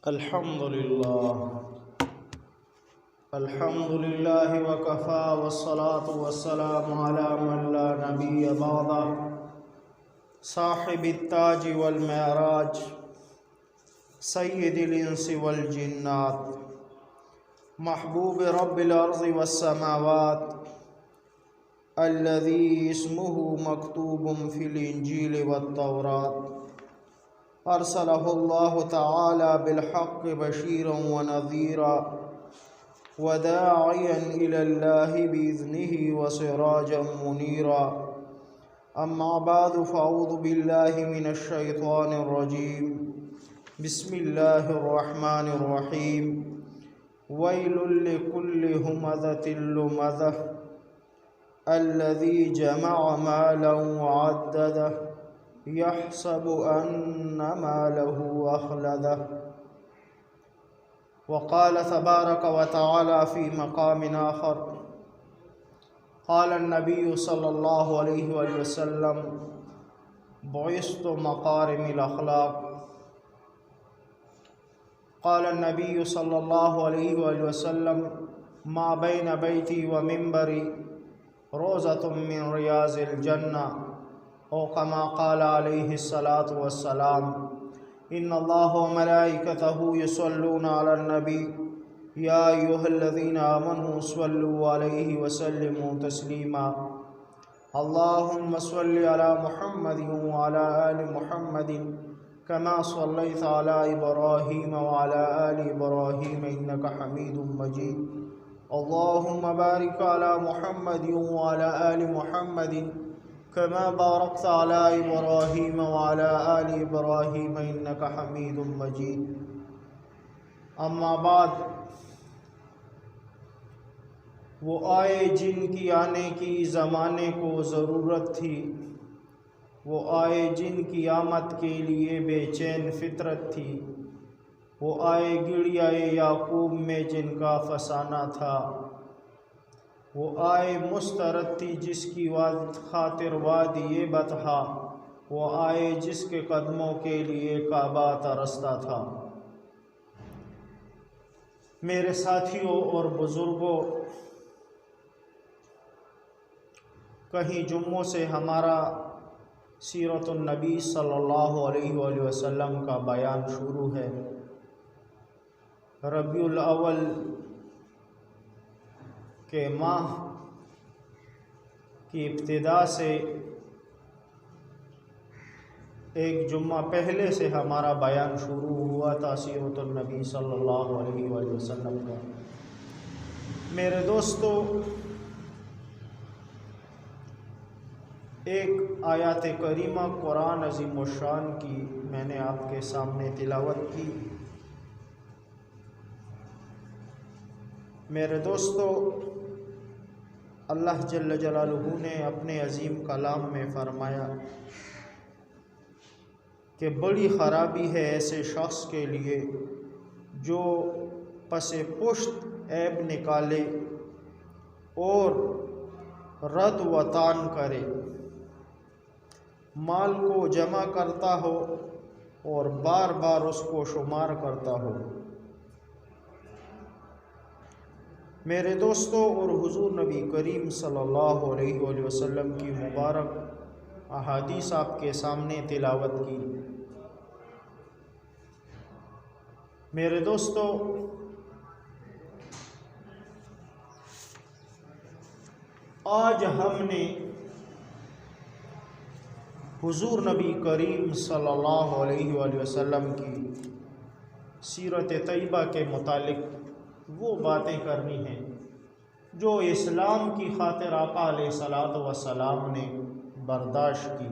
अल्हम्दुलिल्लाह वकफ़ा वस्सलातु वस्सलामु अला मन ला नबिय्य बअदह साहिबित ताज वल मेअराज सय्यिदिल इंसी वल जिन्नात महबूब रब्बिल अर्ज़ि वस्समावात अल्लज़ी इस्मुहु मक्तूबुन फिल इंजील वत्तौरात अर्सलहुल्लाहु तआला बिल हक़्क़ि बशीरन व नज़ीरा व दाइयन इलल्लाहि बिइज़्निहि व सिराजन मुनीरा। अम्मा बअद फ़अऊज़ु बिल्लाहि मिनश शैतानिर रजीम। बिस्मिल्लाहिर रहमानिर रहीम। वैलुल लिकुल्लि हुमज़तिल लुमज़ह अल्लज़ी जमअ मालन व अद्ददह यहसबु अन्न मालहु अख़लदह। वक़ाल तबारक व तआला फ़ी मक़ामिन आख़र क़ाल अन्नबिय्यु सल्लल्लाहु अलैहि वसल्लम बुइस्तु मकारिमिल अख़लाक़। क़ाल अन्नबिय्यु सल्लल्लाहु अलैहि वसल्लम मा बैन बैती व मिंबरी रोज़तुम मिन रियाज़िल जन्नह औ कमा क़ाल अलैहिस्सलातु वस्सलाम। इन्नल्लाह व मलाइकतहु युसल्लूना अलन नबी या अय्युहल्लज़ीना आमनू सल्लु अलैहि व सल्लिमू तस्लीमा। अल्लाहुम्मा सल्लि अला मुहम्मदिन व अला आलि मुहम्मदिन कमा सल्लैता अला इब्राहीम व अला आलि इब्राहीम इन्नका हमीदुम मजीद। अल्लाहुम्मा बारिक अला मुहम्मदिन व अला आलि मुहम्मदिन कमा बारकता अला इब्राहीम व अला आलि इब्राहीम इन्नका हमीदुम मजीद। अम्मा बाद, वो आए जिनकी आने की ज़माने को ज़रूरत थी, वो आए जिनकी आमद के लिए बेचैन फितरत थी, वो आए गिड़ियाए याकूब में जिनका फसाना था, वो आए मुस्तरद थी जिसकी खातिर वादी बतहा, वो आए जिसके कदमों के लिए काबा तरसता था। मेरे साथियों और बुज़ुर्गों, कहीं जुम्मों से हमारा सीरतुन नबी सल्लल्लाहु अलैहि वसल्लम का बयान शुरू है। रबीउल अव्वल के माह की इब्तिदा से एक जुम्मा पहले से हमारा बयान शुरू हुआ था सीरतुन नबी सल्लल्लाहु अलैहि वसल्लम का। मेरे दोस्तों, एक आयत करीमा कुरान अज़ीम व शान की मैंने आपके सामने तिलावत की। मेरे दोस्तों, अल्लाह जल्ल जलालुहू ने अपने अज़ीम कलाम में फ़रमाया कि बड़ी ख़राबी है ऐसे शख्स के लिए जो पसे पुश्त ऐब निकाले और रद व तान करे, माल को जमा करता हो और बार बार उसको शुमार करता हो। मेरे दोस्तों, और हुज़ूर नबी करीम सल्लल्लाहु अलैहि वसल्लम की मुबारक अहादीस आपके सामने तिलावत की। मेरे दोस्तों, आज हमने हुज़ूर नबी करीम सल्लल्लाहु अलैहि वसल्लम की सीरत तैयबा के मुतालिक वो बातें करनी हैं जो इस्लाम की खातिर आका अलैहिस्सलातु वस्सलाम ने बर्दाश्त की,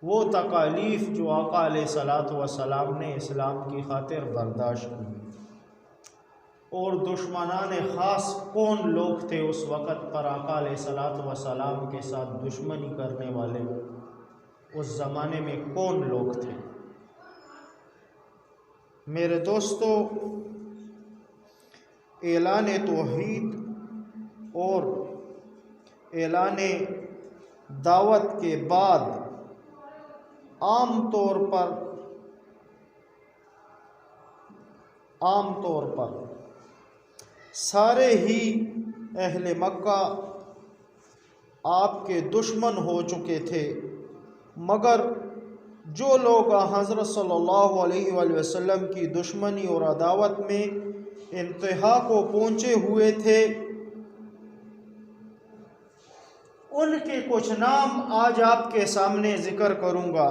वो तकालीफ़ जो आका अलैहिस्सलातु वस्सलाम ने इस्लाम की खातिर बर्दाश्त की। और दुश्मनान ख़ास कौन लोग थे उस वक़्त पर आका अलैहिस्सलातु वस्सलाम के साथ दुश्मनी करने वाले, उस ज़माने में कौन लोग थे। मेरे दोस्तों, ऐलान तौहीद और ऐलान दावत के बाद आम तौर पर आम तौर पर सारे ही अहले मक्का आपके दुश्मन हो चुके थे, मगर जो लोग हज़रत सल्लल्लाहु अलैहि वसल्लम की दुश्मनी और अदावत में इंतहा को पहुँचे हुए थे, उनके कुछ नाम आज आपके सामने ज़िक्र करूँगा।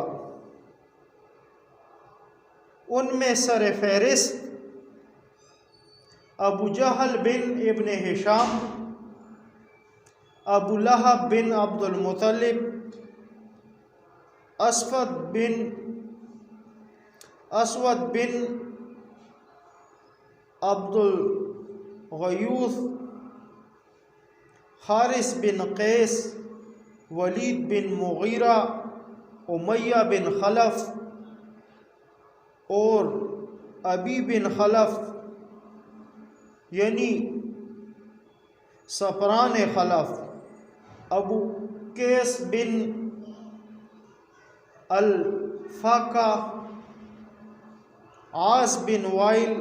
उनमें सर फहरिस्त अबू जहल बिन इब्न हिशाम, अबू लहब बिन अब्दुल मुत्तलिब, अस्वद बिन अब्दुल गयूस, हारिस बिन कैस, वलीद बिन मुगीरा, उमैया बिन खलफ और अबी बिन खलफ यानी सफरान खलफ, अबू कैस बिन अल-फाका, आस बिन वाइल,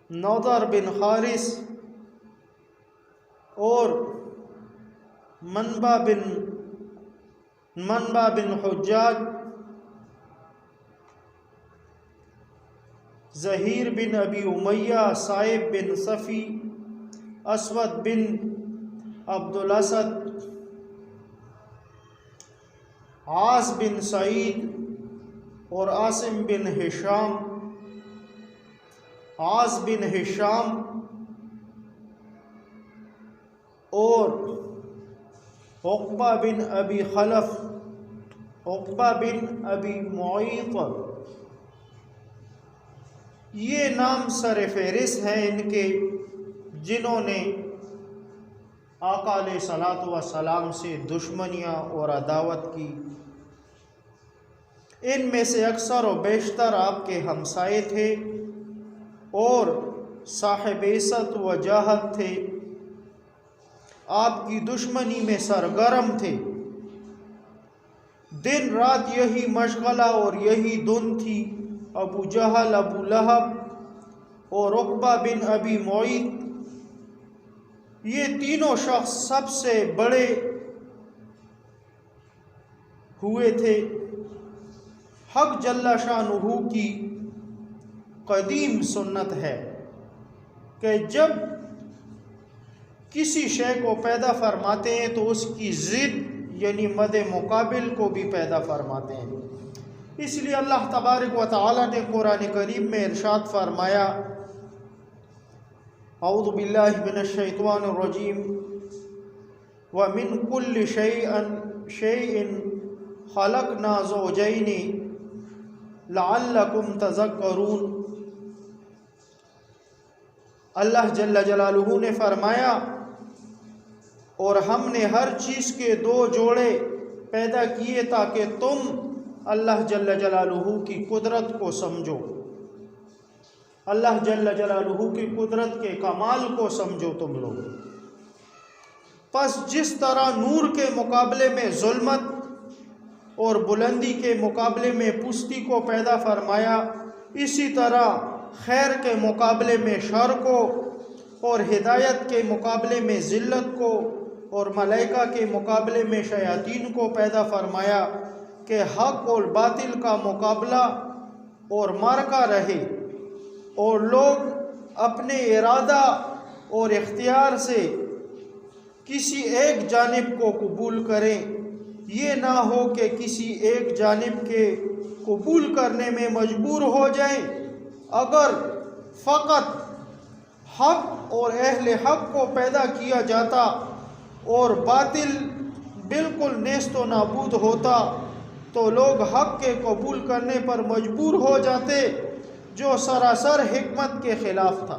नौदर बिन हारिस और मनबा बिन हुज्जाज, ज़हीर बिन अबी उमैया, साइब बिन सफ़ी, अस्वद बिन अब्दुल असद, आस बिन सईद और आसिम बिन हिशाम, आस बिन हिशाम और उक़बा बिन अबी खलफ, उक़बा बिन अबी मुईत। ये नाम सर फहरिस्त हैं इनके, जिन्होंने आका अलैहिस्सलातु वस्सलाम से दुश्मनियाँ और अदावत की। इनमें से अक्सर व बेशतर आपके हमसाए थे और साहिब इज़्ज़त व जाहत थे, आपकी दुश्मनी में सरगर्म थे। दिन रात यही मशगला और यही धुन थी। अबू जहल, अबू लहब और उक़बा बिन अबी मुईत, ये तीनों शख्स सबसे बड़े हुए थे। हक जल्ला शानुहु की कदीम सुन्नत है कि जब किसी शय को पैदा फरमाते हैं तो उसकी ज़िद यानी मद मुकाबिल को भी पैदा फरमाते हैं। इसलिए अल्लाह तबारक व तआला ने कुरान करीम में इरशाद फरमाया, औज़ु बिल्लाहि मिनश शैतानिर रजीम, व मिन कुल्लि शैइन खलक़ना ज़ौजैनि लअल्लकुम तज़क्करून। अल्लाह जल्ल जलालुहु ने फरमाया, और हमने हर चीज़ के दो जोड़े पैदा किए ताकि तुम अल्लाह जल्ल जलालुहु की कुदरत को समझो, अल्लाह जल्ल जलालुहु की कुदरत के कमाल को समझो तुम लोग। बस जिस तरह नूर के मुकाबले में जुल्मत और बुलंदी के मुकाबले में पुस्ती को पैदा फरमाया, इसी तरह खैर के मुकाबले में शर को और हिदायत के मुकाबले में ज़िल्लत को और मलाइका के मुकाबले में शयातीन को पैदा फरमाया कि हक और बातिल का मुकाबला और मार्का रहे और लोग अपने इरादा और इख्तियार से किसी एक जानिब को कबूल करें। ये ना हो कि किसी एक जानिब के कबूल करने में मजबूर हो जाएं। अगर फ़कत हक और अहले हक को पैदा किया जाता और बातिल बिल्कुल नेस्तो नाबूद होता तो लोग हक के कबूल करने पर मजबूर हो जाते, जो सरासर हिकमत के ख़िलाफ़ था।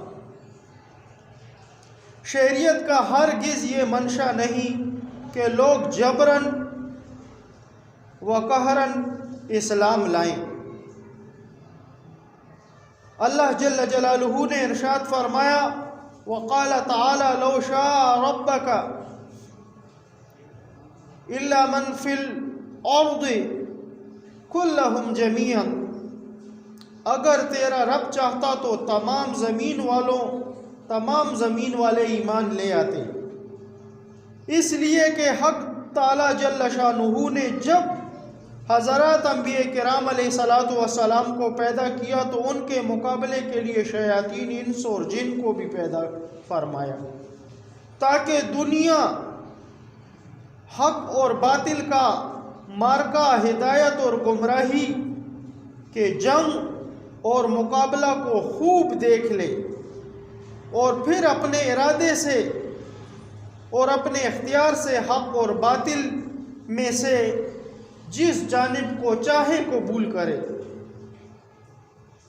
शरीयत का हरगिज़ ये मंशा नहीं कि लोग जबरन व कहरन इस्लाम लाएं। अल्लाह जल्ल जलालुहु ने इरशाद फरमाया, वक़ाल तआला लौ शाअ रब्बका इल्ला मन फिल अर्दि कुल्लहुम जमीअन। अगर तेरा रब चाहता तो तमाम ज़मीन वाले ईमान ले आते, इसलिए कि हक ताला जल्ल शानुहु ने जब हज़रत अंबिया किराम अलैहिस्सलातु वस्सलाम को पैदा किया तो उनके मुकाबले के लिए शयातीन इंस और जिन को भी पैदा फरमाया, ताकि दुनिया हक और बातिल का मार्का, हिदायत और गुमराही के जंग और मुकाबला को खूब देख ले और फिर अपने इरादे से और अपने इख्तियार से हक और बातिल में से जिस जानिब को चाहे कबूल करे।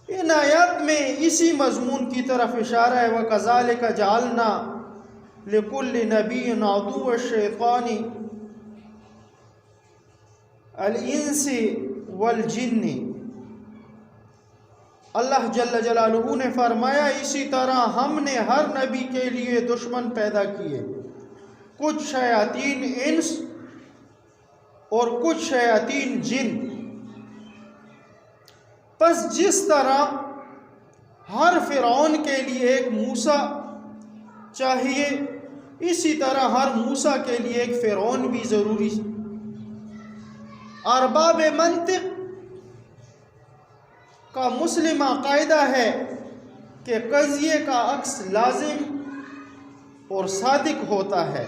इन आयत में इसी मजमून की तरफ इशारा है। व कज़ालिक जअलना लिकुल्लि नबिय्यिन अदुव्वन शैतानी अल इंसी वल जिन्नी। अल्लाह जल्ल जलालुहु ने फरमाया, इसी तरह हमने हर नबी के लिए दुश्मन पैदा किए, कुछ शयातीन इंस और कुछ शयातीन जिन। बस जिस तरह हर फिरौन के लिए एक मूसा चाहिए, इसी तरह हर मूसा के लिए एक फिरौन भी ज़रूरी। अरबाब मंतिक का मुस्लिम कायदा है कि कज़िये का अक्स लाजिम और सादिक होता है।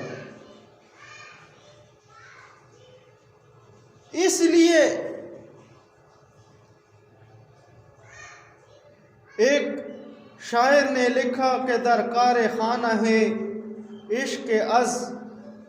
इसलिए एक शायर ने लिखा कि दरकार खाना है इश्क अज़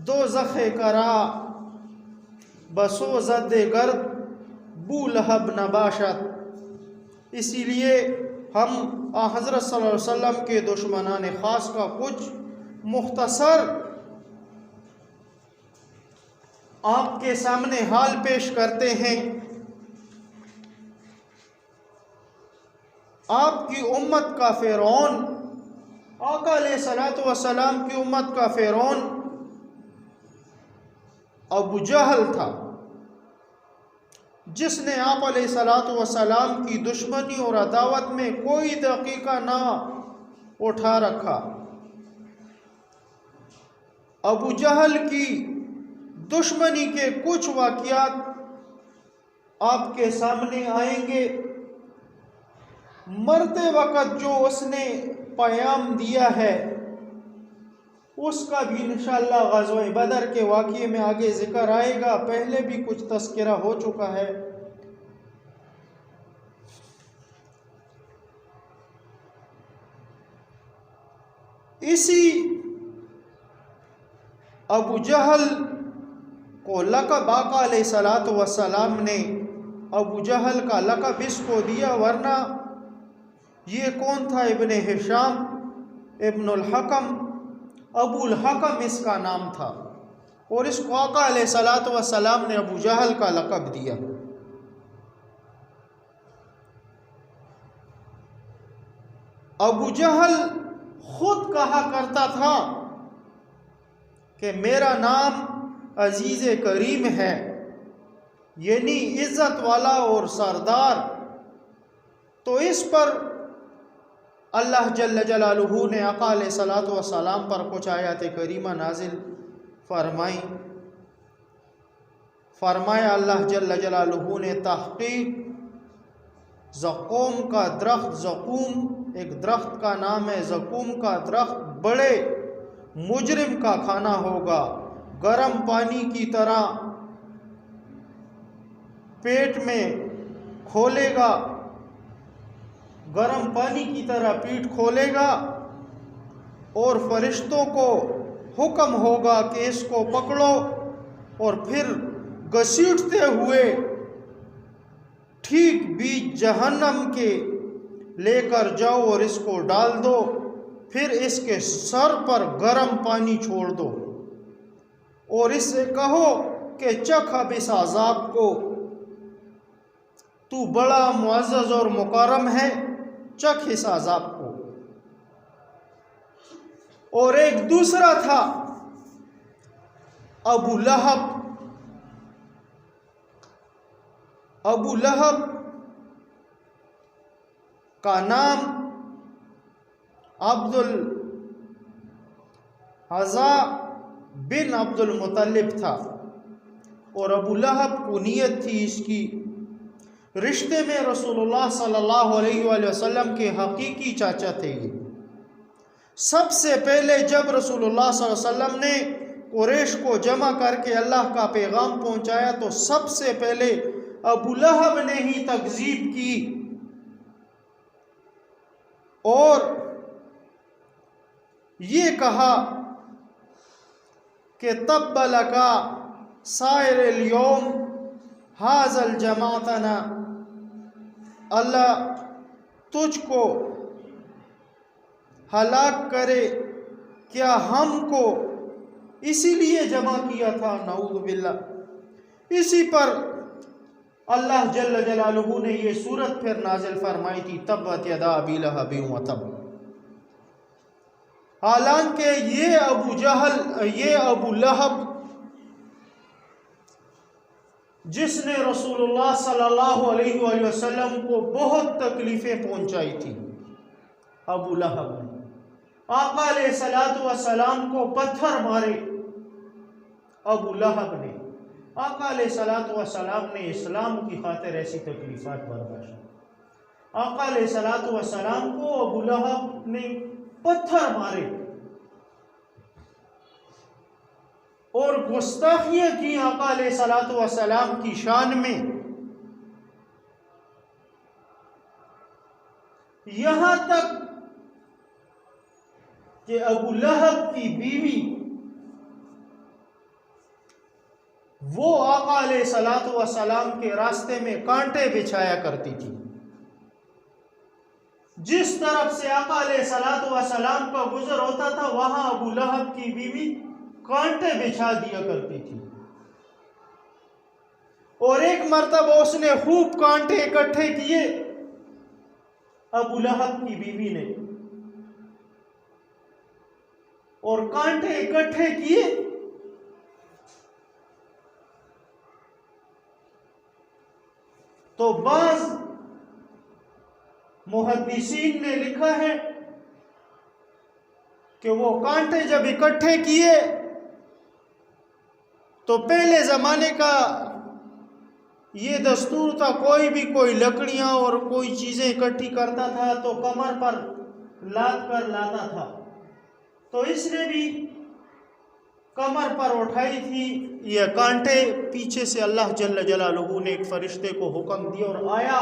दोज़ख़ करा बसो ज़द गर्द बू लहब नबाशत। इसीलिए हम हज़रत सल्लल्लाहु अलैहि वसल्लम के दुश्मनान ख़ास का कुछ मुख्तसर आपके सामने हाल पेश करते हैं। आपकी उम्मत का फ़िरौन, आका अलैहिस्सलातु वस्सलाम की उम्मत का फ़िरौन अबू जहल था, जिसने आप अलैहिस्सलातु वस्सलाम की दुश्मनी और अदावत में कोई दकीका ना उठा रखा। अबू जहल की दुश्मनी के कुछ वाक़ियात आपके सामने आएंगे। मरते वक़्त जो उसने पैगाम दिया है उसका भी इंशाअल्लाह ग़ज़वा बदर के वाक़ये में आगे ज़िक्र आएगा। पहले भी कुछ तज़किरा हो चुका है। इसी अबू जहल को लक़ब आका अलैहिस्सलातु वस्सलाम ने अबू जहल का लक़ब इसको दिया, वरना ये कौन था? इब्ने हिशाम इब्नुल हकम, अबुल हकम इसका नाम था, और इसको आका अलैहिस्सलातु वस्सलाम ने अबू जहल का लक़ब दिया। अबू जहल खुद कहा करता था कि मेरा नाम अजीज़ करीम है, यानी इज़्ज़त वाला और सरदार। तो इस पर अल्लाह जल्ल जलालुहु ने आका अलैहिस्सलातु वस्सलाम पर कुछ आयत करीमा नाजिल फरमाया। अल्लाह जल्ल जलालुहु ने तहक़ीक़ ज़क़ूम का दरख्त, ज़क़ूम एक दरख्त का नाम है, ज़क़ूम का दरख्त बड़े मुजरिम का खाना होगा, गर्म पानी की तरह पेट में खोलेगा, गर्म पानी की तरह पीठ खोलेगा, और फरिश्तों को हुक्म होगा कि इसको पकड़ो और फिर घसीटते हुए ठीक बीच जहन्नम के लेकर जाओ और इसको डाल दो, फिर इसके सर पर गर्म पानी छोड़ दो और इससे कहो कि चख अब इस अज़ाब को, तू बड़ा मुअज़्ज़ज़ और मुकर्रम है, चख इस अज़ाब को। और एक दूसरा था अबू लहब, अबू लहब का नाम अब्दुल अज़ा बिन अब्दुल मुत्तलिब था और अबू लहब कुनियत थी इसकी। रिश्ते में रसूलुल्लाह सल्लल्लाहु अलैहि वसल्लम के हकीकी चाचा थे ये। सबसे पहले जब रसूलुल्लाह सल्लल्लाहु अलैहि वसल्लम ने कुरैश को जमा करके अल्लाह का पैगाम पहुंचाया तो सबसे पहले अबू लहब ने ही तकज़ीब की और ये कहा कि तब्बा लका साइरल यौम हाज़ल जमातना, अल्लाह तुझको हलाक करे, क्या हमको इसीलिए जमा किया था? नऊज़ु बिल्लाह। इसी पर अल्लाह जल्ल जलालुहु ने ये सूरत फिर नाजिल फरमाई थी, तब्बत यदा अबी लहब व तब। हालांकि ये अबू लहब जिसने रसूलुल्लाह सल्लल्लाहु अलैहि वसल्लम को बहुत तकलीफ़ें पहुंचाई थी, अबू लहब ने आका अलैहिस्सलातु वस्सलाम को पत्थर मारे। अबू लहब ने आका अलैहिस्सलातु वस्सलाम ने इस्लाम की खातिर ऐसी तकलीफ़ात बर्दाश्त। आका अलैहिस्सलातु वस्सलाम को अबू लहब ने पत्थर मारे और गुस्ताखियाँ की आका अलैहिस्सलातु वस्सलाम की शान में। यहाँ तक कि अबू लहब की बीवी वो आका अलैहिस्सलातु वस्सलाम के रास्ते में कांटे बिछाया करती थी। जिस तरफ से आका अलैहिस्सलातु वस्सलाम का गुजर होता था वहां अबू लहब की बीवी कांटे बिछा दिया करती थी। और एक मर्तबा उसने खूब कांटे इकट्ठे किए अबू लहब की बीवी ने, और कांटे इकट्ठे किए तो बाज मुहद्दिसीन ने लिखा है कि वो कांटे जब इकट्ठे किए तो पहले ज़माने का ये दस्तूर था, कोई लकड़ियां और कोई चीज़ें इकट्ठी करता था तो कमर पर लाद कर लाता था। तो इसने भी कमर पर उठाई थी ये कांटे। पीछे से अल्लाह जल्ल जलालुहु ने एक फरिश्ते को हुक्म दिया और आया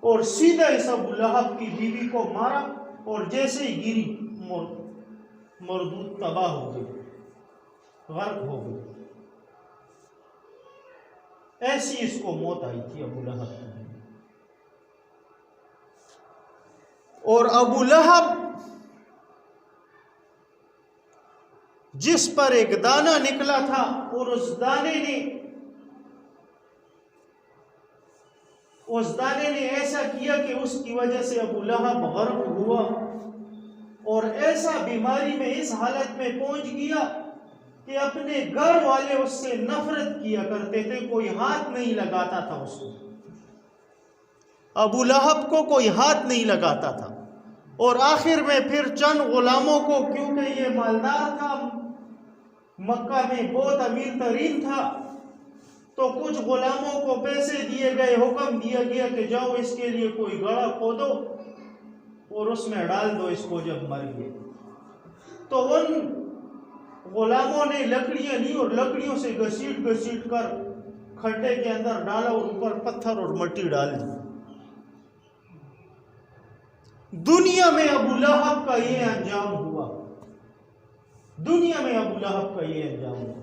और सीधा इस अबू लहब की बीवी को मारा और जैसे ही गिरी मरदूद तबाह हो गई, गर्क हो गई। ऐसी इसको मौत आई थी अबू लहब की। और अबू लहब जिस पर एक दाना निकला था और उस दाने ने ऐसा किया कि उसकी वजह से अबू लहब गर्क हुआ और ऐसा बीमारी में इस हालत में पहुंच गया कि अपने घर वाले उससे नफरत किया करते थे, कोई हाथ नहीं लगाता था उसको। अबू लहब को कोई हाथ नहीं लगाता था। और आखिर में फिर चंद गुलामों को, क्योंकि ये मालदार था, मक्का में बहुत अमीर तरीन था, तो कुछ गुलामों को पैसे दिए गए, हुक्म दिया गया कि जाओ इसके लिए कोई गड़ा खोदो और उसमें डाल दो इसको जब मर गए। तो उन गुलामों ने लकड़ियां ली और लकड़ियों से घसीट कर खड्डे के अंदर डाला और ऊपर पत्थर और मिट्टी डाल दी। दुनिया में अबू लहब का ये अंजाम हुआ, दुनिया में अबू लहब का ये अंजाम हुआ।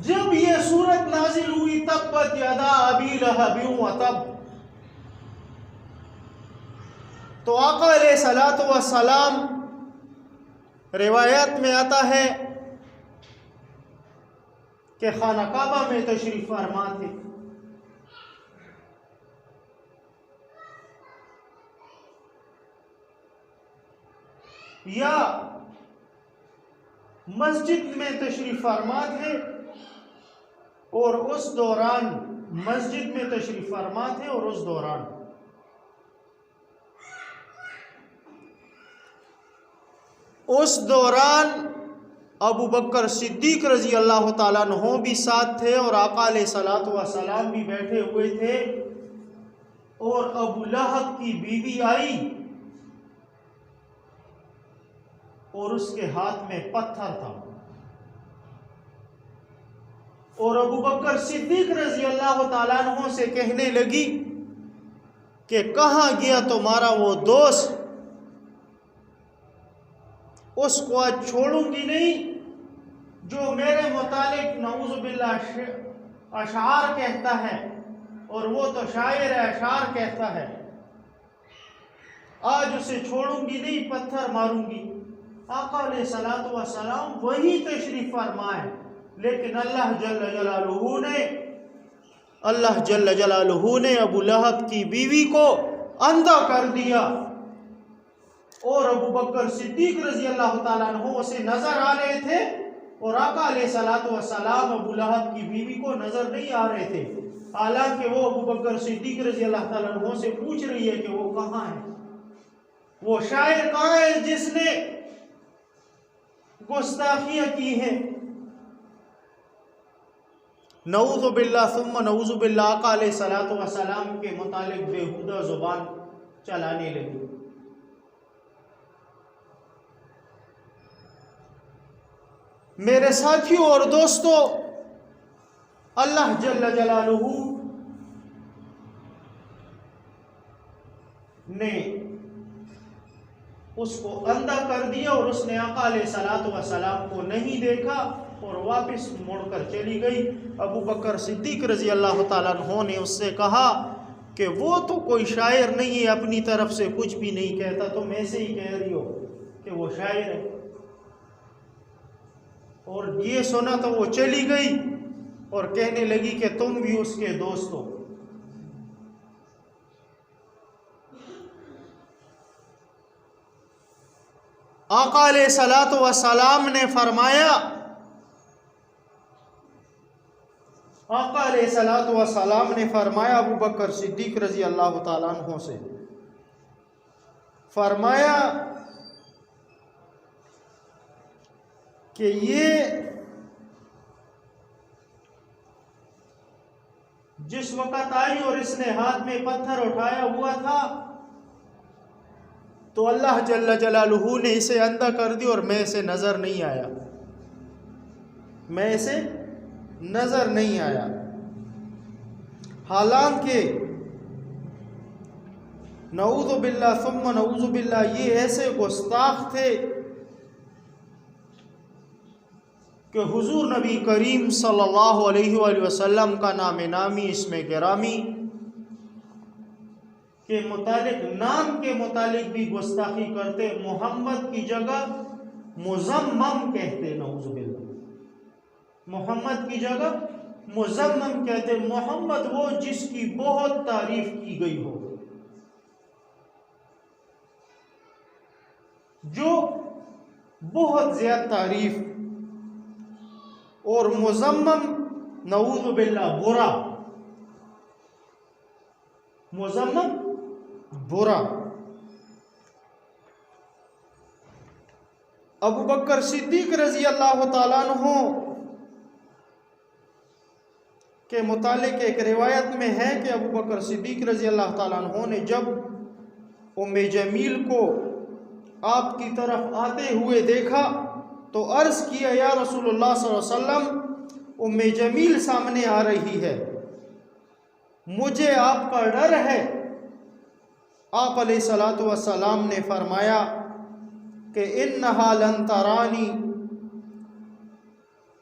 जब ये सूरत नाजिल हुई तब्बत यदा अबी लहब व तब, तो आका अलैहिस्सलातु वस्सलाम, रिवायत में आता है कि खाना काबा में तशरीफ फरमा थे। या मस्जिद में तशरीफ फरमा थे और उस दौरान मस्जिद में तशरीफ फरमा थे। और उस दौरान अबू बकर सिद्दीक रजी अल्लाह ताला अन्हु भी साथ थे और आका अलैहिस्सलातु वस्सलाम भी बैठे हुए थे। और अबू लहब की बीवी आई और उसके हाथ में पत्थर था और अबू बकर सिद्दीक रजी अल्लाह ताला अन्हु से कहने लगी कि कहाँ गया तुम्हारा वो दोस्त, उसको आज छोड़ूंगी नहीं जो मेरे मुतालिक नऊज़ु बिल्लाह अशार कहता है, और वो तो शायर है, अशार कहता है। आज उसे छोड़ूंगी नहीं, पत्थर मारूंगी। आका अलैहिस्सलातु वस्सलाम वही तशरीफ फरमाए, लेकिन अल्लाह जल्ल जलालुहू ने अबू लहब की बीवी को अंधा कर दिया और अबू बकर सिद्दीक रजी अल्लाह ताला अन्हु उसे नजर आ रहे थे और आका अलैहिस्सलातु वस्सलाम अबू लहब की बीवी को नजर नहीं आ रहे थे। हालांकि वो अबू बकर सिद्दीक रजी अल्लाह ताला अन्हु से पूछ रही है कि वो कहाँ है, वो शायर कहाँ है जिसने गुस्ताखियां की हैं। नऊज़ु बिल्लाह सुम्मा नऊज़ु बिल्लाह, आका अलैहिस्सलातु वस्सलाम के मुतालिक बेहुदा जुबान चलाने लगी। मेरे साथियों और दोस्तों, अल्लाह जल्ल जलालुहू ने उसको अंधा कर दिया और उसने आका अलैहिस्सलातु वस्सलाम को नहीं देखा और वापस मुड़कर चली गई। अबू बकर सिद्दीक रजी अल्लाह ताला अन्हु ने उससे कहा कि वो तो कोई शायर नहीं है, अपनी तरफ से कुछ भी नहीं कहता, तुम ऐसे ही कह रही हो कि वो शायर है। और ये सुना तो वो चली गई और कहने लगी कि तुम भी उसके दोस्त हो। आका अलैहिस्सलातु वस्सलाम ने फरमाया, आका अलैहिस्सलातु वस्सलाम ने फरमाया अबू बकर सिद्दीक रजी अल्लाह ताला अन्हु से, फरमाया कि ये जिस वक़्त आई और इसने हाथ में पत्थर उठाया हुआ था तो अल्लाह जल्ल जलालुहू ने इसे अंधा कर दी और मैं इसे नजर नहीं आया, मैं इसे नजर नहीं आया। हालांकि नऊज़ु बिल्लाह सुम्मा नऊज़ु बिल्लाह, ये ऐसे गुस्ताख थे कि हुजूर नबी करीम सल्लल्लाहु अलैहि वसल्लम का नाम नामी इसमें गिरामी के मुतालिक, नाम के मुतालिक भी गुस्ताखी करते। मोहम्मद की जगह मुज़म्मम कहते, नऊज़ु बिल्लाह, मोहम्मद की जगह मुज़म्मम कहते। मोहम्मद वो जिसकी बहुत तारीफ की गई हो, जो बहुत ज्यादा तारीफ, और मुज़म्मम नऊज़ु बिल्लाह बुरा, मुज़म्मम बुरा। अबू बकर सिद्दीक रजी अल्लाह ताला अन्हु के मुतालिक एक रिवायत में है कि अबू बकर सिद्दीक रजी अल्लाह ताला अन्हु ने जब उम्मे जमील को आपकी तरफ आते हुए देखा तो अर्ज़ किया, या रसूलुल्लाह सल्लल्लाहु अलैहि वसल्लम, उम्मे जमील सामने आ रही है, मुझे आपका डर है। आप अलैहिस्सलातु वस्सलाम ने फरमाया कि इन्नहा लन तरानी,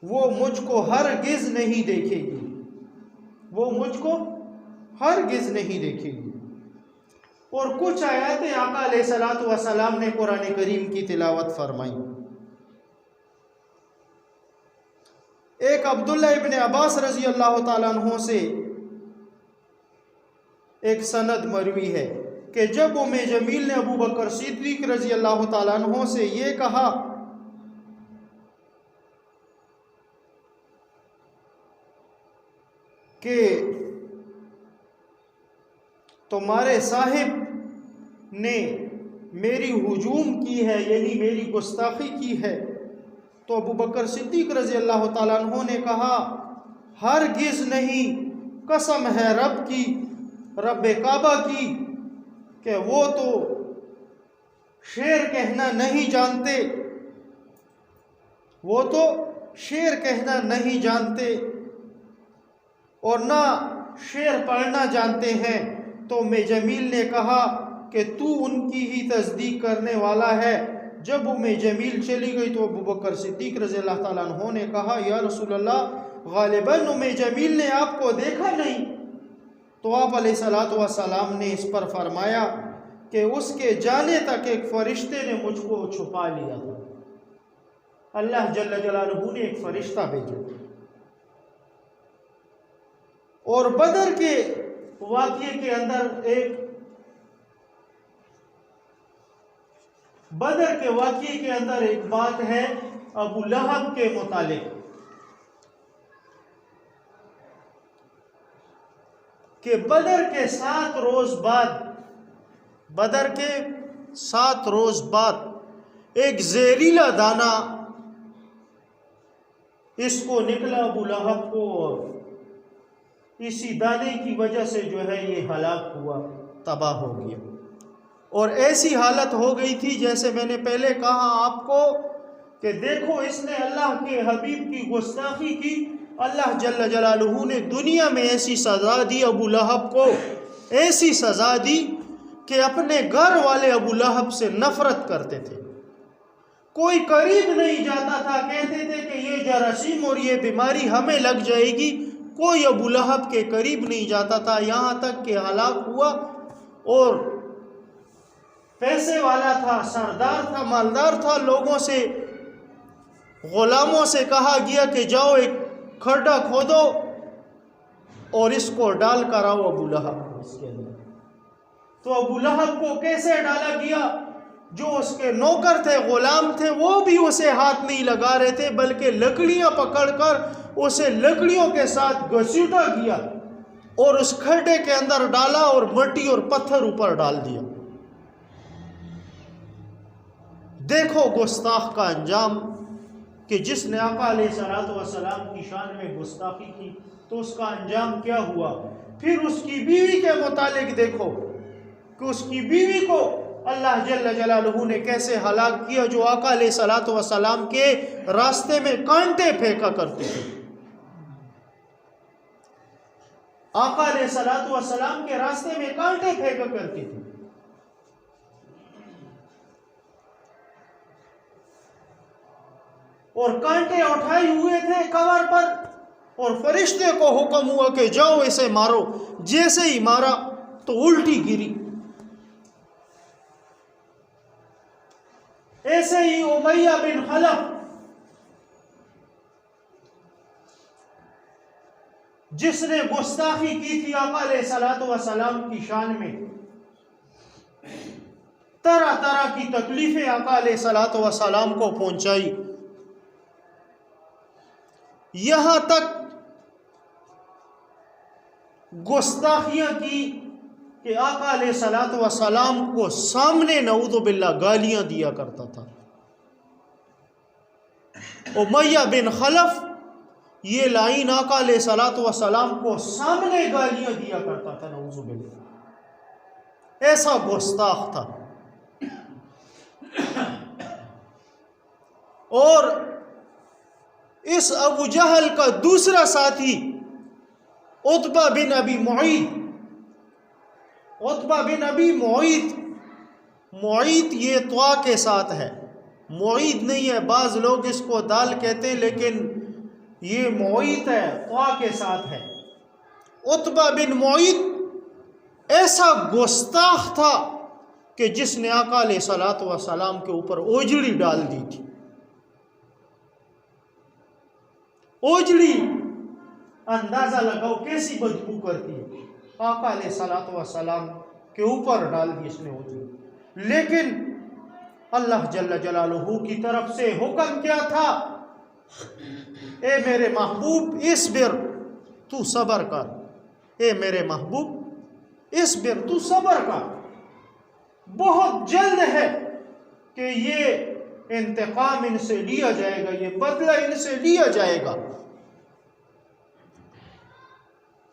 वो मुझको हरगिज़ नहीं देखेगी, वो मुझको हरगिज़ नहीं देखेगी। और कुछ आयतें आका अलैहिस्सलातु वस्सलाम ने कुरान करीम की तिलावत फरमाई। एक अब्दुल्लाह इब्न अब्बास रजी अल्लाह ताला अन्हु से एक सनद मरवी है कि जब उम्मे जमील ने अबू बकर सिद्दीक रजी अल्लाह ताला अन्हु से ये कहा कि तुम्हारे साहिब ने मेरी हुजूम की है, यानी मेरी गुस्ताखी की है। तो अबू बकर सिद्दीक रज़ी अल्लाह ताला अन्हु ने कहा, हरगिज़ नहीं, कसम है रब की, रब काबा की, कि वो तो शेर कहना नहीं जानते, वो तो शेर कहना नहीं जानते और ना शेर पढ़ना जानते हैं। तो उम्मे जमील ने कहा कि तू उनकी ही तस्दीक करने वाला है। जब उम्मे जमील चली गई तो अबू बकर सिद्दीक रज़ी अल्लाह ताला अन्हु ने कहा, या रसूल अल्लाह, गालिबन उम्मे जमील ने आपको देखा नहीं। तो आप अलैहिस्सलातु वस्सलाम ने इस पर फरमाया कि उसके जाने तक एक फरिश्ते ने मुझको छुपा लिया था। अल्लाह जल्ल जलालहू ने एक फरिश्ता भेजा। और बदर के वाक़ये के अंदर एक बात है अबू लहब के मुतालिक कि बदर के 7 रोज बाद एक जहरीला दाना इसको निकला अबू लहब को, और इसी दाने की वजह से जो है ये हलाक हुआ, तबाह हो गया। और ऐसी हालत हो गई थी जैसे मैंने पहले कहा आपको कि देखो इसने अल्लाह के हबीब की गुस्ताखी की, अल्लाह जल्ल जलालहू ने दुनिया में ऐसी सज़ा दी अबू लहब को, ऐसी सज़ा दी कि अपने घर वाले अबू लहब से नफरत करते थे, कोई करीब नहीं जाता था। कहते थे कि ये जरासीम और ये बीमारी हमें लग जाएगी, कोई अबू लहब के करीब नहीं जाता था। यहाँ तक कि हलाक हुआ और पैसे वाला था, सरदार था, मालदार था, लोगों से, गुलामों से कहा गया कि जाओ एक खड्डा खोदो और इसको डाल कर आओ अबू लहब इसके अंदर। तो अबू लहब को कैसे डाला गया? जो उसके नौकर थे, गुलाम थे, वो भी उसे हाथ नहीं लगा रहे थे, बल्कि लकड़ियां पकड़कर उसे लकड़ियों के साथ घसीटा गया और उस खड्डे के अंदर डाला और मिट्टी और पत्थर ऊपर डाल दिया। देखो गुस्ताख का अंजाम कि जिसने आका अलैहिस्सलातु वस्सलाम की शान में गुस्ताखी की तो उसका अंजाम क्या हुआ। फिर उसकी बीवी के मुतालिक देखो कि उसकी बीवी को अल्लाह जल्ल जलालहू ने कैसे हलाक किया, जो आका अलैहिस्सलातु वस्सलाम के रास्ते में कांटे फेंका करती थी। आका अलैहिस्सलातु वस्सलाम के रास्ते में कांटे फेंका करती थी। और कांटे उठाए हुए थे कमर पर, और फरिश्ते को हुक्म हुआ कि जाओ इसे मारो। जैसे ही मारा तो उल्टी गिरी। ऐसे ही उमैया बिन खलफ, जिसने गुस्ताखी की थी आका अलैहिस्सलातु वस्सलाम की शान में, तरह तरह की तकलीफें आका अलैहिस्सलातु वस्सलाम को पहुंचाई, यहां तक गुस्ताखियां की कि आका अलैहिस्सलातु वस्सलाम को सामने नऊज़ु बिल्लाह गालियां दिया करता था। उमैया बिन खलफ ये लाइन आका अलैहिस्सलातु वस्सलाम को सामने गालियां दिया करता था, नऊज़ु बिल्लाह, ऐसा गुस्ताख था। और इस अबू जहल का दूसरा साथी उतबा बिन अबी मुईत, उतबा बिन अबी मुईत, मुईत ये त्वा के साथ है, मुईत नहीं है, बाज लोग इसको दाल कहते हैं लेकिन ये मुईत है, त्वा के साथ है। उतबा बिन मुईत ऐसा गुस्ताख था कि जिसने आका अलैहिस्सलातु वस्सलाम के ऊपर ओजड़ी डाल दी थी। ओजड़ी अंदाजा लगाओ कैसी बदबू करती है, आका अलैहिस्सलातु वस्सलाम के ऊपर डाल दी इसने ओजड़ी। लेकिन अल्लाह जल्ल जलालहू की तरफ से हुक्म क्या था, ए मेरे महबूब इस्बिर, तू सब्र कर, ए मेरे महबूब इस्बिर, तू सब्र कर, बहुत जल्द है कि ये इंतकाम इनसे लिया जाएगा, ये बदला इनसे लिया जाएगा।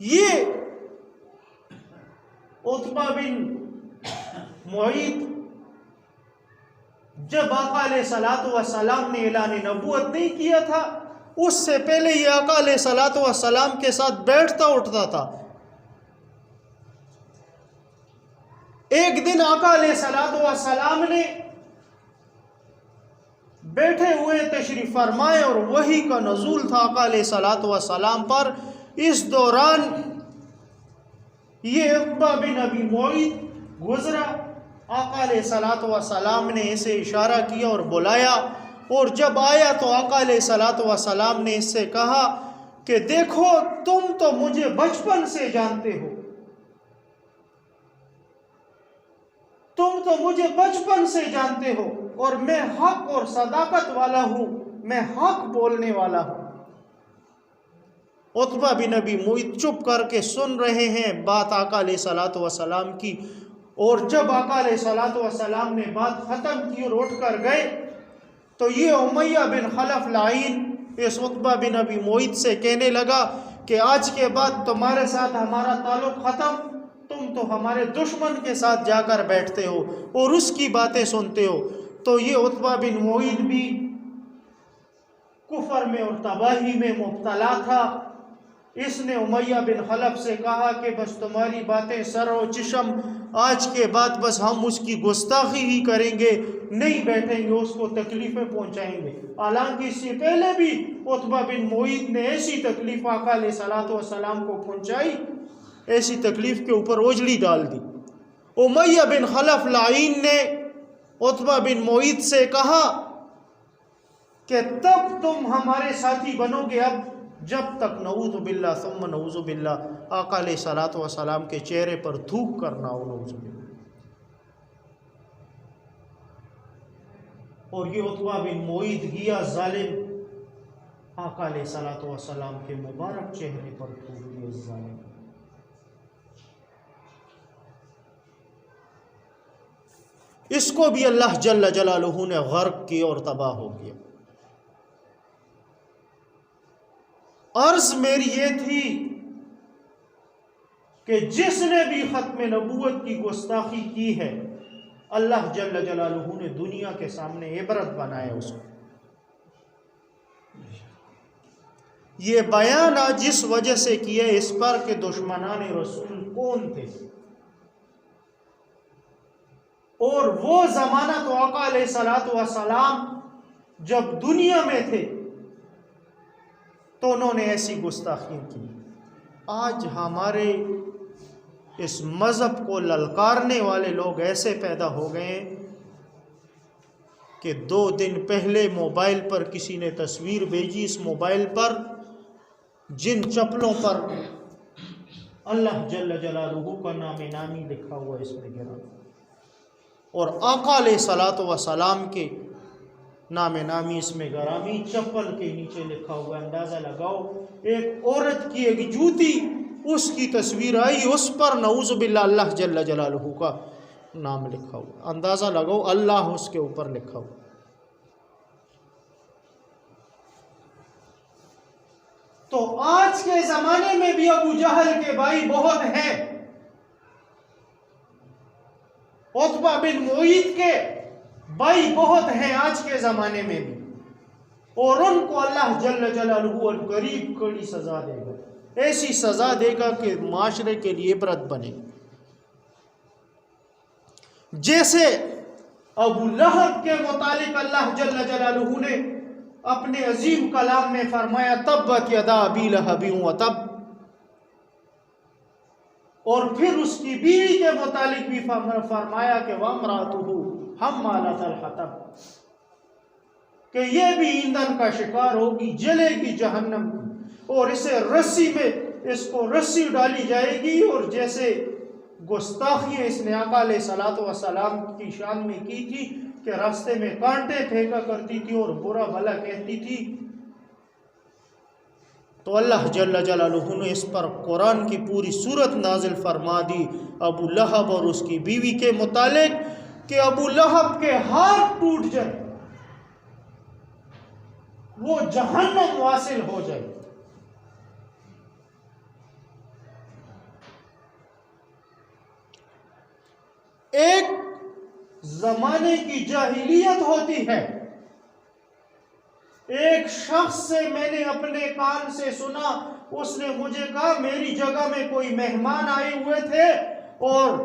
ये उतबा बिन मुईद जब आका अलैहिस्सलातु वस्सलाम ने ऐलान नबूवत नहीं किया था, उससे पहले ये आका अलैहिस्सलातु वस्सलाम के साथ बैठता उठता था। एक दिन आका अलैहिस्सलातु वस्सलाम ने बैठे हुए तशरीफ फरमाए और वही का नज़ूल था आका अलैहिस्सलातु वस्सलाम पर। इस दौरान ये उतबा बिन अबी मुईद गुजरा, आका अलैहिस्सलातु वस्सलाम ने इसे इशारा किया और बुलाया, और जब आया तो आका अलैहिस्सलातु वस्सलाम ने इससे कहा कि देखो तुम तो मुझे बचपन से जानते हो, तुम तो मुझे बचपन से जानते हो और मैं हक और सदाकत वाला हूं, मैं हक बोलने वाला हूं। उतबा बिन अबी मुईद चुप करके सुन रहे हैं बात आका अलैहिस्सलातु वस्सलाम की, और जब आका अलैहिस्सलातु वस्सलाम ने बात खत्म की और उठ कर गए तो ये उमैया बिन खलफ लाइन इस उतबा बिन अबी मुईद से कहने लगा कि आज के बाद तुम्हारे साथ हमारा ताल्लुक खत्म, तुम तो हमारे दुश्मन के साथ जाकर बैठते हो और उसकी बातें सुनते हो। तो ये उतबा बिन मुईद भी कुफर में और तबाही में मुब्तला था। इसने उमैया बिन खलफ से कहा कि बस तुम्हारी बातें सर और चिशम, आज के बाद बस हम उसकी गुस्ताखी ही करेंगे, नहीं बैठेंगे, उसको तकलीफ़ें पहुंचाएंगे। हालांकि इससे पहले भी उतबा बिन मुईद ने ऐसी तकलीफ आका अलैहिस्सलातु वस्सलाम को पहुंचाई, ऐसी तकलीफ के ऊपर ओझली डाल दी। उमैया बिन खलफ लाइन ने उतबा बिन मुईद से कहा कि तब तुम हमारे साथी बनोगे अब जब तक नऊज़ु बिल्लाह सुम्मा नऊज़ु बिल्लाह आका अलैहिस्सलातु वस्सलाम के चेहरे पर थूक करना हो, नऊज़ु बिल्लाह। और ये उतबा बिन मुईद गया जालिम आका अलैहिस्सलातु वस्सलाम के मुबारक चेहरे पर थूक दिया जालिम। इसको भी अल्लाह जल्ल जलालुहु ने गर्क किया और तबाह हो गया। अर्ज मेरी ये थी कि जिसने भी खत्म नबूवत की गुस्ताखी की है, अल्लाह जल्ल जलालुहु ने दुनिया के सामने इबरत बनाया उसको। ये बयान आज जिस वजह से किया इस पर कि दुश्मनान रसूल कौन थे, और वो ज़माना तो आका अलैहिस्सलातु वस्सलाम जब दुनिया में थे तो उन्होंने ऐसी गुस्ताखी की। आज हमारे इस मज़हब को ललकारने वाले लोग ऐसे पैदा हो गए कि 2 दिन पहले मोबाइल पर किसी ने तस्वीर भेजी, इस मोबाइल पर जिन चप्पलों पर अल्लाह जल्ल जलालुहु का नाम नामी लिखा हुआ इसमें गिरा, और आका अलैहिस्सलातु वस्सलाम के नाम नामी इसमें गरामी चप्पल के नीचे लिखा हुआ। अंदाज़ा लगाओ, एक औरत की एक जूती, उसकी तस्वीर आई, उस पर नऊज़ु बिल्लाह अल्लाह जल्ल जलालुहु का नाम लिखा हुआ। अंदाज़ा लगाओ, अल्लाह उसके ऊपर लिखा हुआ। तो आज के ज़माने में भी अबू जहल के भाई बहुत हैं, उतबा बिन मुईद के भाई बहुत हैं आज के ज़माने में भी, और उनको अल्लाह जल्ल जलालुहु करीब कड़ी सज़ा देगा, ऐसी सज़ा देगा कि माशरे के लिए इबरत बने। जैसे अबू लहब के मुतालिक अल्लाह जल्ल जलालुहु ने अपने अजीम कलाम में फरमाया तब्बत यदा अबी लहब व तब, और फिर उसकी बीवी के मुतालिक भी फरमाया कि वम्रातुहु हम्मालतल हतब, कि ये भी ईंधन का शिकार होगी, जलेगी जहन्नम की, और इसे रस्सी में इसको रस्सी डाली जाएगी। और जैसे गुस्ताखी इसने आका अलैहिस्सलातु वस्सलाम की शान में की थी कि रास्ते में कांटे फेंका करती थी और बुरा भला कहती थी, तो अल्लाह जल्ल जलालुहु ने इस पर कुरान की पूरी सूरत नाजिल फरमा दी अबू लहब और उसकी बीवी के मुतालिक कि अबू लहब के हाथ टूट जाए, वो जहन्नम वासिल हो जाए। एक जमाने की जाहिलियत होती है। एक शख्स से मैंने अपने कान से सुना, उसने मुझे कहा मेरी जगह में कोई मेहमान आए हुए थे और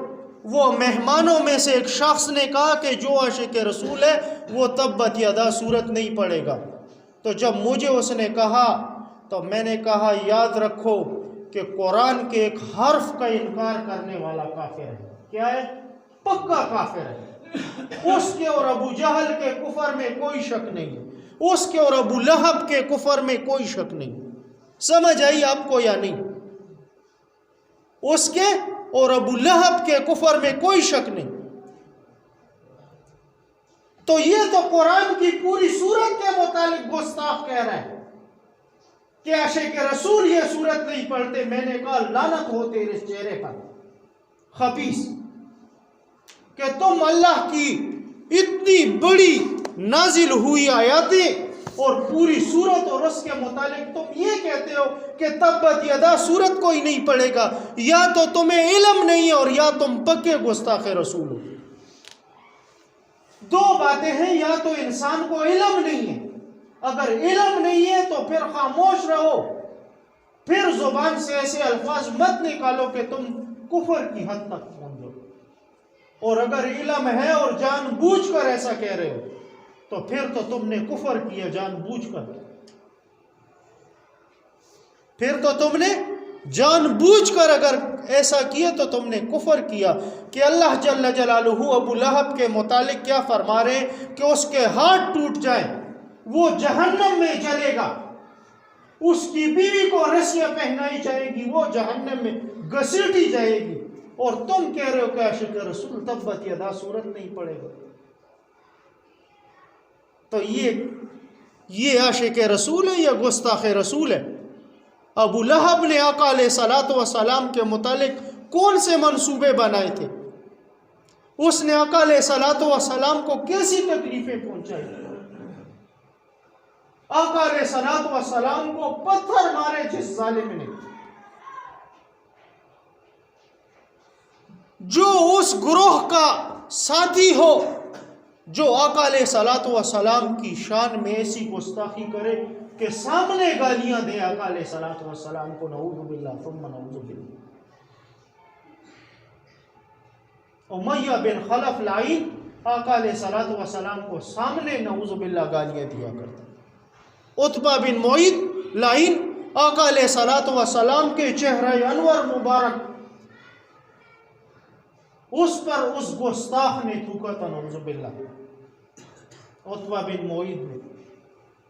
वो मेहमानों में से एक शख्स ने कहा कि जो आशिक रसूल है वो तब्बत यदा सूरत नहीं पढ़ेगा। तो जब मुझे उसने कहा तो मैंने कहा याद रखो कि कुरान के एक हर्फ का इनकार करने वाला काफिर है। क्या है? पक्का काफिर है। उसके और अबू जहल के कुफर में कोई शक नहीं, उसके और अबू लहब के कुफर में कोई शक नहीं। समझ आई आपको या नहीं? उसके और अबू लहब के कुफर में कोई शक नहीं। तो ये तो कुरान की पूरी सूरत के मुतालिक गुस्ताख कह रहा है कि आशिक रसूल ये सूरत नहीं पढ़ते। मैंने कहा लानत हो तेरे चेहरे पर खबीस कि तुम अल्लाह की इतनी बड़ी नाजिल हुई आयतें और पूरी सूरत और उसके मुतालिक तुम ये कहते हो कि तब्बत यदा सूरत कोई नहीं पढ़ेगा। या तो तुम्हें इल्म नहीं है और या तुम पक्के गुस्ताखे रसूल हो। दो बातें हैं, या तो इंसान को इल्म नहीं है, अगर इल्म नहीं है तो फिर खामोश रहो, फिर जुबान से ऐसे अल्फाज मत निकालो कि तुम कुफर की हद तक पहुंच जाओ। और अगर इल्म है और जानबूझकर ऐसा कह रहे हो तो फिर तो तुमने कुफर किया जानबूझकर, फिर तो तुमने जानबूझकर अगर ऐसा किया तो तुमने कुफर किया। कि अल्लाह जल्ल जलालुहु अबू लहब के मुतालिक क्या फरमा रहे हैं कि उसके हाथ टूट जाए, वो जहन्नम में जलेगा, उसकी बीवी को रस्सियां पहनाई जाएगी, वो जहन्नम में घसीटी जाएगी। और तुम कह रहे हो कि आशिक रसूल तब्बत यदा सूरत नहीं पड़ेगा। तो ये आशिक रसूल है या गुस्ताख रसूल है? अबू लहब ने आका अलैहिस्सलातु वस्सलाम के मुतालिक कौन से मंसूबे बनाए थे? उसने आका अलैहिस्सलातु वस्सलाम को कैसी तकलीफें पहुंचाई? आका अलैहिस्सलातु वस्सलाम को पत्थर मारे जिस जालिम ने, जो उस ग्रोह का साथी हो जो आका अलैहिस्सलातु वस्सलाम की शान में ऐसी गुस्ताखी करे कि सामने गालियां दे आका अलैहिस्सलातु वस्सलाम को, नऊज़ु बिल्लाह सुम्मा नऊज़ु बिल्लाह। उमय्या बिन खलफ लाइन आका अलैहिस्सलातु वस्सलाम को सामने नऊज़ु बिल्लाह गालियां दिया करता। उतबा बिन मुईद लाइन आका अलैहिस्सलातु वस्सलाम के चेहरे अनवर मुबारक, उस पर उस गुस्ताख ने थूका था नऊज़ु बिल्लाह। उतबा बिन मुईद ने,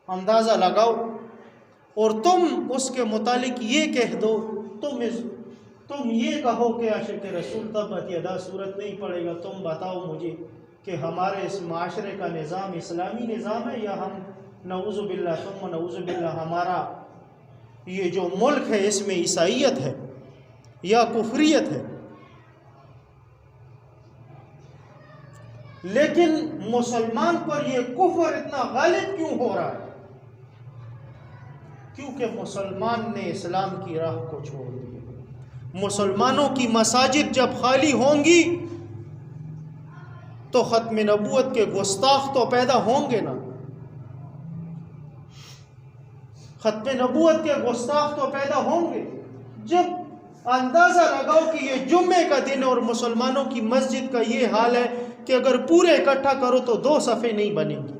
अंदाजा लगाओ। और तुम उसके मुतालिक ये कह दो, तुम ये कहो कि आशिक रसूल तब्बत यदा सूरत नहीं पड़ेगा। तुम बताओ मुझे कि हमारे इस माशरे का निज़ाम इस्लामी निज़ाम है या हम नऊज़ु बिल्लाह सुम्मा नऊज़ु बिल्लाह, हमारा ये जो मुल्क है इसमें ईसाइयत है या कुफरियत है? लेकिन मुसलमान पर यह कुफर इतना गालिब क्यों हो रहा है? क्योंकि मुसलमान ने इस्लाम की राह को छोड़ दिया। मुसलमानों की मसाजिद जब खाली होंगी तो खत्म नबूवत के गुस्ताख तो पैदा होंगे ना। खत्म नबूवत के गुस्ताख तो पैदा होंगे। जब अंदाजा लगाओ कि ये जुम्मे का दिन और मुसलमानों की मस्जिद का ये हाल है कि अगर पूरे इकट्ठा करो तो 2 सफ़े नहीं बनेंगी।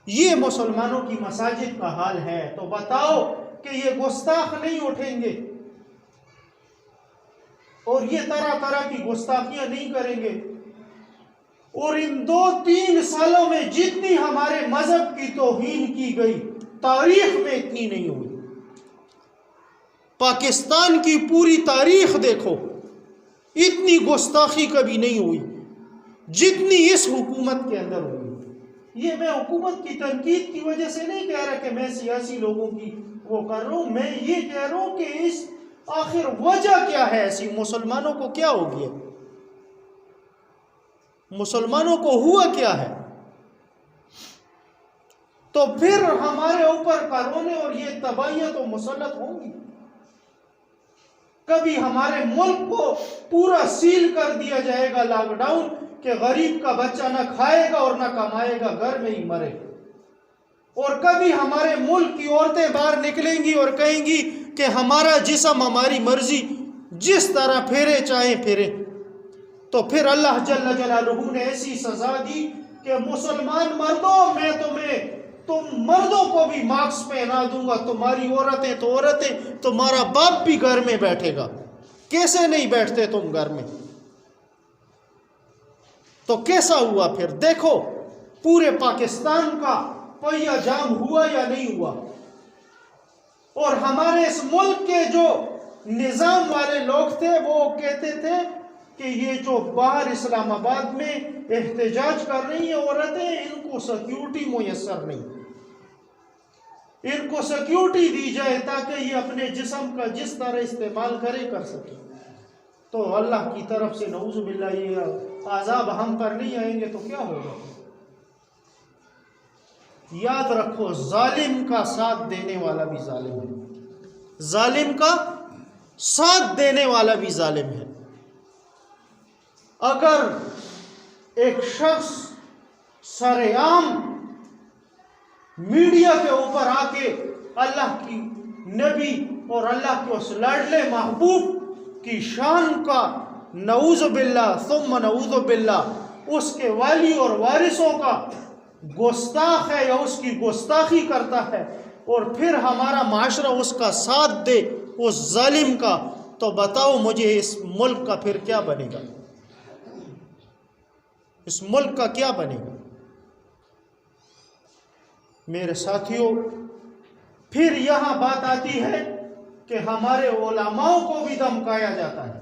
ये मुसलमानों की मसाजिद का हाल है, तो बताओ कि ये गुस्ताख नहीं उठेंगे और ये तरह तरह की गुस्ताखियां नहीं करेंगे? और इन 2-3 सालों में जितनी हमारे मजहब की तौहीन की गई तारीख में इतनी नहीं हुई। पाकिस्तान की पूरी तारीख देखो, इतनी गुस्ताखी कभी नहीं हुई जितनी इस हुकूमत के अंदर हुई। ये मैं हुकूमत की तनकीद की वजह से नहीं कह रहा कि मैं सियासी लोगों की वो कर रहा हूँ, मैं ये कह रहा हूँ कि इस आखिर वजह क्या है ऐसी, मुसलमानों को क्या हो गया, मुसलमानों को हुआ क्या है। तो फिर हमारे ऊपर कोरोना और ये तबाहियां तो मुसल्लत होंगी। कभी हमारे मुल्क को पूरा सील कर दिया जाएगा, लॉकडाउन, कि गरीब का बच्चा ना खाएगा और ना कमाएगा, घर में ही मरे। और कभी हमारे मुल्क की औरतें बाहर निकलेंगी और कहेंगी कि हमारा जिस्म हमारी मर्जी, जिस तरह फेरे चाहे फेरे। तो फिर अल्लाह जल्ल जलालुहू ने ऐसी सजा दी कि मुसलमान मर्दों, मैं तुम मर्दों को भी मास्क पहना दूंगा, तुम्हारी औरतें तो औरतें, तुम्हारा बाप भी घर में बैठेगा। कैसे नहीं बैठते तुम घर में? तो कैसा हुआ फिर देखो, पूरे पाकिस्तान का पहिया जाम हुआ या नहीं हुआ। और हमारे इस मुल्क के जो निजाम वाले लोग थे वो कहते थे कि ये जो बाहर इस्लामाबाद में एहतजाज कर रही है औरतें, इनको सिक्योरिटी मुयस्सर नहीं, इनको सिक्योरिटी दी जाए ताकि ये अपने जिस्म का जिस तरह इस्तेमाल कर सके। तो अल्लाह की तरफ से नऊज़ु बिल्लाह ये आज़ाब हम पर नहीं आएंगे तो क्या होगा। याद रखो, जालिम का साथ देने वाला भी जालिम है, जालिम का साथ देने वाला भी जालिम है। अगर एक शख्स सरेआम मीडिया के ऊपर आके अल्लाह की नबी और अल्लाह के उस लाडले महबूब की शान का नऊज़ु बिल्लाह सुम्मा नऊज़ु बिल्लाह, उसके वाली और वारिसों का गुस्ताख है या उसकी गुस्ताखी करता है, और फिर हमारा माशरा उसका साथ दे उस जालिम का, तो बताओ मुझे इस मुल्क का फिर क्या बनेगा, इस मुल्क का क्या बनेगा। मेरे साथियों, फिर यहां बात आती है कि हमारे उलमाओं को भी धमकाया जाता है।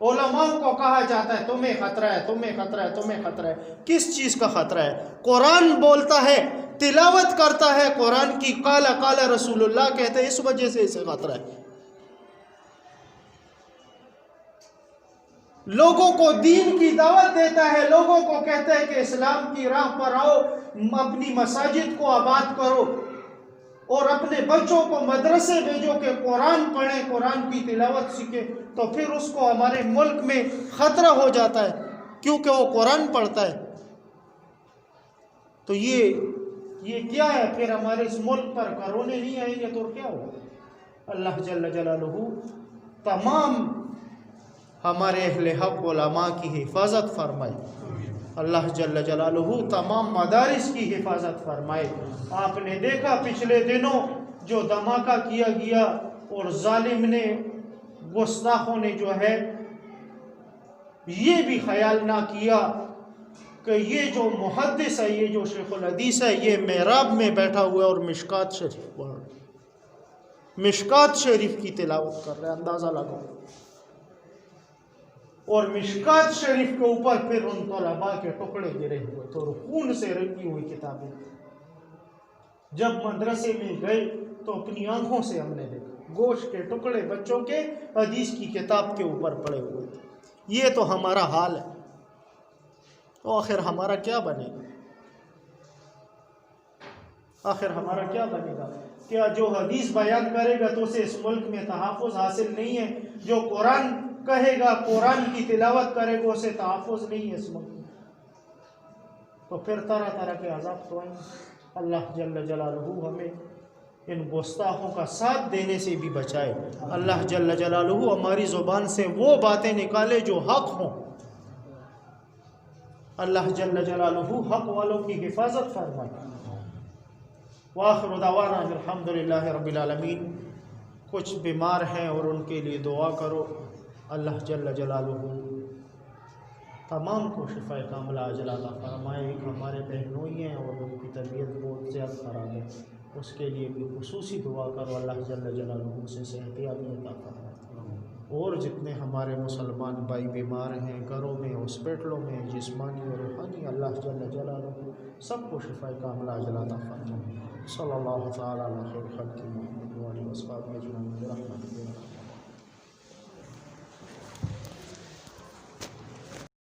उलमाओं को कहा जाता है तुम्हें खतरा है, तुम्हें खतरा है, तुम्हें खतरा है। किस चीज का खतरा है? कुरान बोलता है, तिलावत करता है कुरान की, काला काला रसूलुल्लाह कहते हैं, इस वजह से इसे खतरा है। लोगों को दीन की दावत देता है, लोगों को कहता है कि इस्लाम की राह पर आओ, अपनी मसाजिद को आबाद करो और अपने बच्चों को मदरसे भेजो कि कुरान पढ़ें, कुरान की तिलावत सीखे। तो फिर उसको हमारे मुल्क में खतरा हो जाता है क्योंकि वो कुरान पढ़ता है। तो ये क्या है? फिर हमारे इस मुल्क पर कोरोना नहीं आएंगे तो क्या होगा? अल्लाह जल्ल जलालुहू तमाम हमारे अहले हक उलमा की हिफाजत फरमाए। अल्लाह जल्ल जलालुहू तमाम मदारिस की हिफाजत फरमाए। आपने देखा पिछले दिनों जो धमाका किया गया और जालिम ने, गुस्ताखों ने जो है ये भी ख्याल ना किया कि ये जो मुहद्दिस है, ये जो शेखुल हदीस है, ये मेहराब में बैठा हुआ है और मिशकात शरीफ की तिलावत कर रहा है। अंदाज़ा लगाओ। और मिशकात शरीफ के ऊपर फिर उन तलबा के टुकड़े गिरे हुए तो खून से रंगी हुई किताबें। जब मदरसे में गए तो अपनी आंखों से हमने देखा गोश्त के टुकड़े बच्चों के हदीस की किताब के ऊपर पड़े हुए थे। ये तो हमारा हाल है, तो आखिर हमारा क्या बनेगा? आखिर हमारा क्या बनेगा? क्या जो हदीस बयान करेगा तो उसे इस मुल्क में तहफ़्फ़ुज़ हासिल नहीं है? जो कुरान कहेगा, कुरान की तिलावत करेगा, उसे तहफ़्फ़ुज़ नहीं है इस मुल्क में? तो फिर तरह तरह के अज़ाब तो आएंगे। अल्लाह जल्ल जलालुहू हमें इन गुस्ताखों का साथ देने से भी बचाए। अल्लाह जल्ल जलालुहू हमारी ज़ुबान से वो बातें निकाले जो हक़ हों। अल्लाह जल्ल जलालुहू हक़ वालों की हिफाजत फरमाए। वाखिरु दअवाना अल्हम्दुलिल्लाहि रब्बिल आलमीन। कुछ बीमार हैं और उनके लिए दुआ करो। अल्लाह जल्ल जलालुहू तमाम को शिफा कामिला अजल अता फरमाए। एक हमारे बहनोई हैं और उनकी तबीयत बहुत ज़्यादा ख़राब है, उसके लिए भी खुसूसी दुआ करो। अल्लाह जल्ल जलालुहू से सेहतियाबी अता फरमाए। और जितने हमारे मुसलमान भाई बीमार हैं, घरों में, हॉस्पिटलों में, जिस्मानी और रूहानी, अल्लाह जल्ल जलालुहु सबको शिफा कामिला अता फरमाए। सल्लल्लाहु तआला अलैहि व सल्लम।